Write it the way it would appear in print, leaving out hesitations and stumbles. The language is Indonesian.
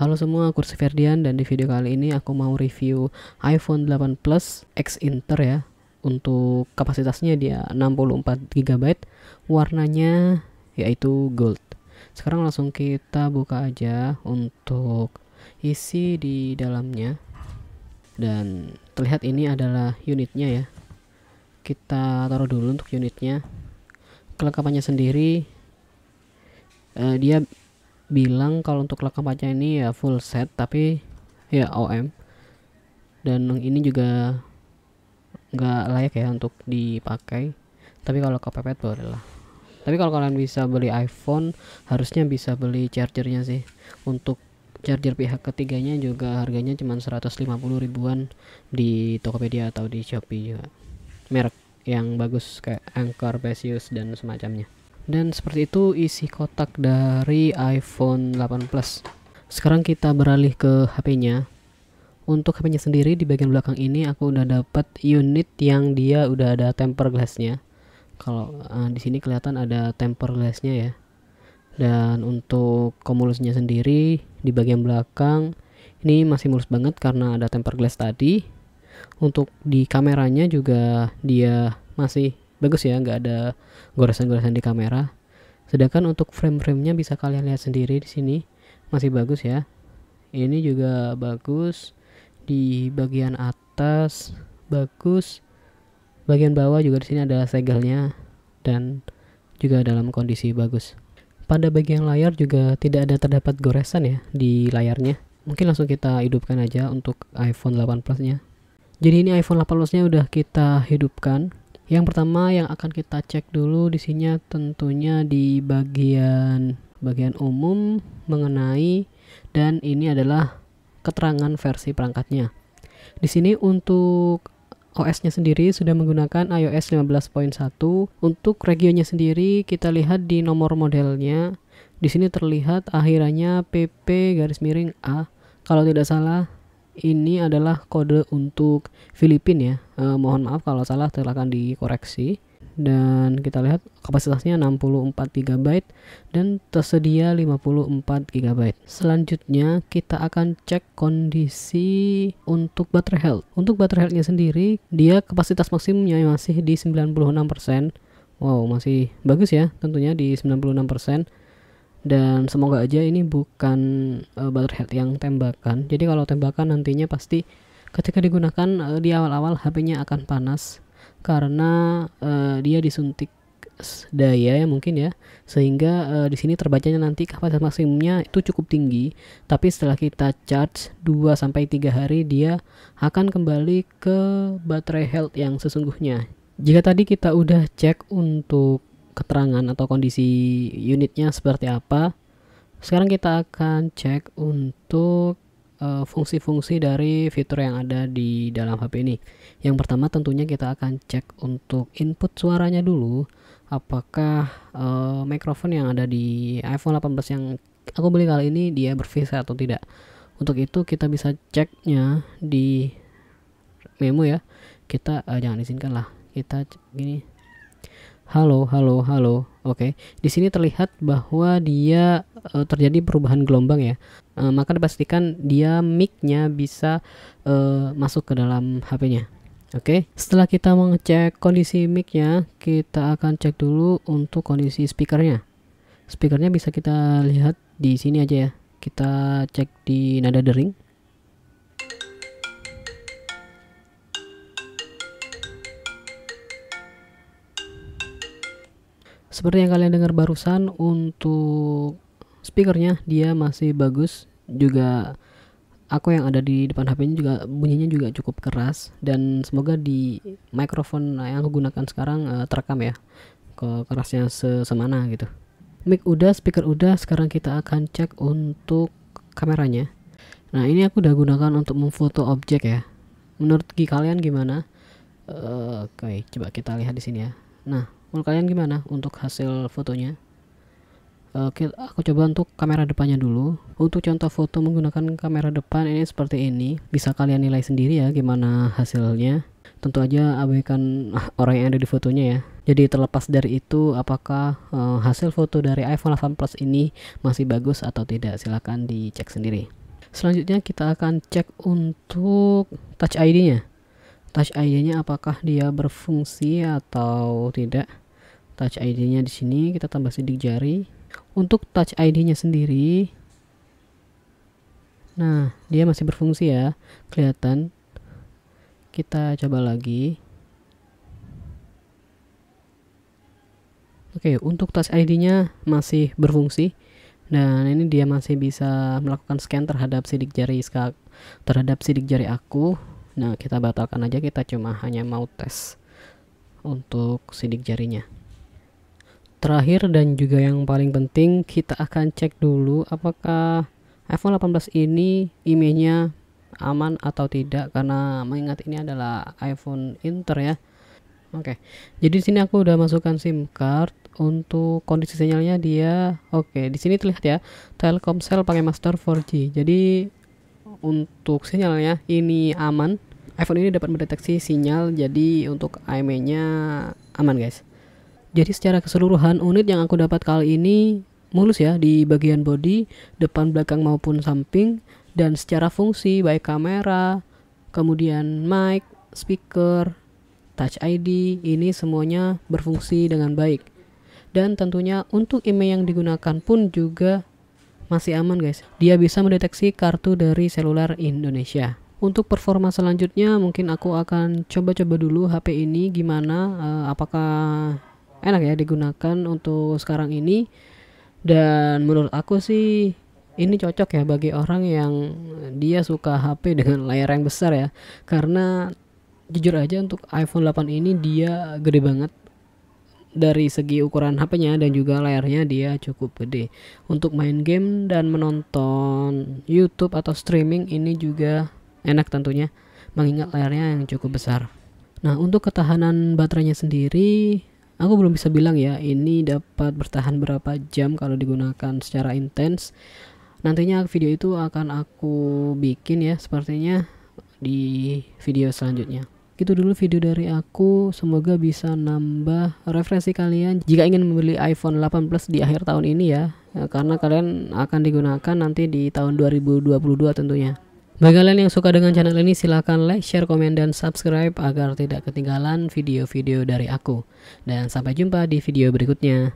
Halo semua, aku Rizky Ferdian dan di video kali ini aku mau review iPhone 8 Plus X Inter ya. Untuk kapasitasnya dia 64 GB, warnanya yaitu gold. Sekarang langsung kita buka aja untuk isi di dalamnya. Dan terlihat ini adalah unitnya ya. Kita taruh dulu untuk unitnya. Kelengkapannya sendiri dia bilang kalau untuk kelengkapannya ini ya full set, tapi ya OM, dan ini juga nggak layak ya untuk dipakai, tapi kalau kepepet boleh lah. Tapi kalau kalian bisa beli iPhone harusnya bisa beli chargernya sih. Untuk charger pihak ketiganya juga harganya cuma 150 ribuan di Tokopedia atau di Shopee juga, merek yang bagus kayak Anchor, Besius dan semacamnya. Dan seperti itu isi kotak dari iPhone 8 Plus. Sekarang kita beralih ke HP-nya. Untuk HP-nya sendiri di bagian belakang ini aku udah dapat unit yang dia udah ada tempered glass-nya. Kalau di sini kelihatan ada tempered glass-nya ya. Dan untuk komulusnya sendiri di bagian belakang ini masih mulus banget karena ada tempered glass tadi. Untuk di kameranya juga dia masih bagus ya, nggak ada goresan-goresan di kamera. Sedangkan untuk frame-framenya bisa kalian lihat sendiri di sini masih bagus ya. Ini juga bagus, di bagian atas bagus, bagian bawah juga di sini ada segelnya dan juga dalam kondisi bagus. Pada bagian layar juga tidak ada terdapat goresan ya di layarnya. Mungkin langsung kita hidupkan aja untuk iPhone 8 Plus-nya. Jadi ini iPhone 8 Plus-nya udah kita hidupkan. Yang pertama yang akan kita cek dulu di sini tentunya di bagian umum mengenai, dan ini adalah keterangan versi perangkatnya. Di sini untuk OS-nya sendiri sudah menggunakan iOS 15.1. Untuk regionnya sendiri kita lihat di nomor modelnya. Di sini terlihat akhirannya PP_A. Kalau tidak salah ini adalah kode untuk Filipina ya. Mohon maaf kalau salah, silakan dikoreksi. Dan kita lihat kapasitasnya 64 GB dan tersedia 54 GB. Selanjutnya kita akan cek kondisi untuk baterai health. Untuk baterai health-nya sendiri dia kapasitas maksimumnya masih di 96%. Wow, masih bagus ya tentunya di 96%. Dan semoga aja ini bukan baterai health yang tembakan. Jadi kalau tembakan nantinya pasti ketika digunakan di awal-awal HP-nya akan panas karena dia disuntik daya ya mungkin ya, sehingga di sini terbacanya nanti kapasitas maksimumnya itu cukup tinggi, tapi setelah kita charge 2-3 hari dia akan kembali ke baterai health yang sesungguhnya. Jika tadi kita udah cek untuk keterangan atau kondisi unitnya seperti apa, sekarang kita akan cek untuk fungsi-fungsi dari fitur yang ada di dalam HP ini. Yang pertama tentunya kita akan cek untuk input suaranya dulu, apakah mikrofon yang ada di iPhone 8 Plus yang aku beli kali ini dia berfisa atau tidak. Untuk itu kita bisa ceknya di memo ya. Kita jangan izinkan lah, kita gini, halo. Oke, di sini terlihat bahwa dia terjadi perubahan gelombang ya. Maka dipastikan dia mic-nya bisa masuk ke dalam HP-nya. Oke, setelah kita mengecek kondisi mic-nya, kita akan cek dulu untuk kondisi speakernya. Speakernya bisa kita lihat di sini aja ya. Kita cek di nada dering. Seperti yang kalian dengar barusan, untuk speakernya dia masih bagus. Juga aku yang ada di depan HP-nya juga bunyinya juga cukup keras, dan semoga di mikrofon yang aku gunakan sekarang terekam ya ke kerasnya semana gitu. Mic udah, speaker udah, sekarang kita akan cek untuk kameranya. Nah, ini aku udah gunakan untuk memfoto objek ya. Menurut kalian gimana? Oke, coba kita lihat di sini ya. Nah, menurut kalian gimana untuk hasil fotonya? Oke, aku coba untuk kamera depannya dulu. Untuk contoh foto menggunakan kamera depan ini seperti ini. Bisa kalian nilai sendiri ya gimana hasilnya. Tentu aja abaikan orang yang ada di fotonya ya. Jadi terlepas dari itu, apakah hasil foto dari iPhone 8 Plus ini masih bagus atau tidak, silahkan dicek sendiri. Selanjutnya kita akan cek untuk Touch ID-nya. Touch ID-nya apakah dia berfungsi atau tidak. Touch ID-nya di sini kita tambah sidik jari. Untuk Touch ID-nya sendiri, nah dia masih berfungsi ya, kelihatan. Kita coba lagi. Oke, untuk Touch ID-nya masih berfungsi. Dan ini dia masih bisa melakukan scan terhadap sidik jari aku. Nah, kita batalkan aja, kita cuma hanya mau tes untuk sidik jarinya. Terakhir dan juga yang paling penting, kita akan cek dulu apakah iPhone 18 ini IMEI-nya aman atau tidak, karena mengingat ini adalah iPhone Inter ya. Oke, jadi di sini aku udah masukkan SIM card. Untuk kondisi sinyalnya dia oke. Di sini terlihat ya, Telkomsel pakai master 4G. Jadi untuk sinyalnya ini aman. iPhone ini dapat mendeteksi sinyal, jadi untuk IMEI-nya aman guys. Jadi secara keseluruhan unit yang aku dapat kali ini mulus ya di bagian bodi, depan, belakang maupun samping. Dan secara fungsi baik kamera, kemudian mic, speaker, Touch ID, ini semuanya berfungsi dengan baik. Dan tentunya untuk IMEI yang digunakan pun juga masih aman guys. Dia bisa mendeteksi kartu dari seluler Indonesia. Untuk performa selanjutnya mungkin aku akan coba-coba dulu HP ini gimana, apakah enak ya digunakan untuk sekarang ini. Dan menurut aku sih ini cocok ya bagi orang yang dia suka HP dengan layar yang besar ya. Karena jujur aja untuk iPhone 8 ini dia gede banget. Dari segi ukuran HP-nya dan juga layarnya dia cukup gede. Untuk main game dan menonton YouTube atau streaming ini juga enak tentunya, mengingat layarnya yang cukup besar. Nah, untuk ketahanan baterainya sendiri aku belum bisa bilang ya ini dapat bertahan berapa jam kalau digunakan secara intens. Nantinya video itu akan aku bikin ya sepertinya di video selanjutnya. Itu dulu video dari aku, semoga bisa nambah referensi kalian jika ingin membeli iPhone 8 Plus di akhir tahun ini ya, karena kalian akan digunakan nanti di tahun 2022 tentunya. Bagi kalian yang suka dengan channel ini silahkan like, share, komen, dan subscribe agar tidak ketinggalan video-video dari aku. Dan sampai jumpa di video berikutnya.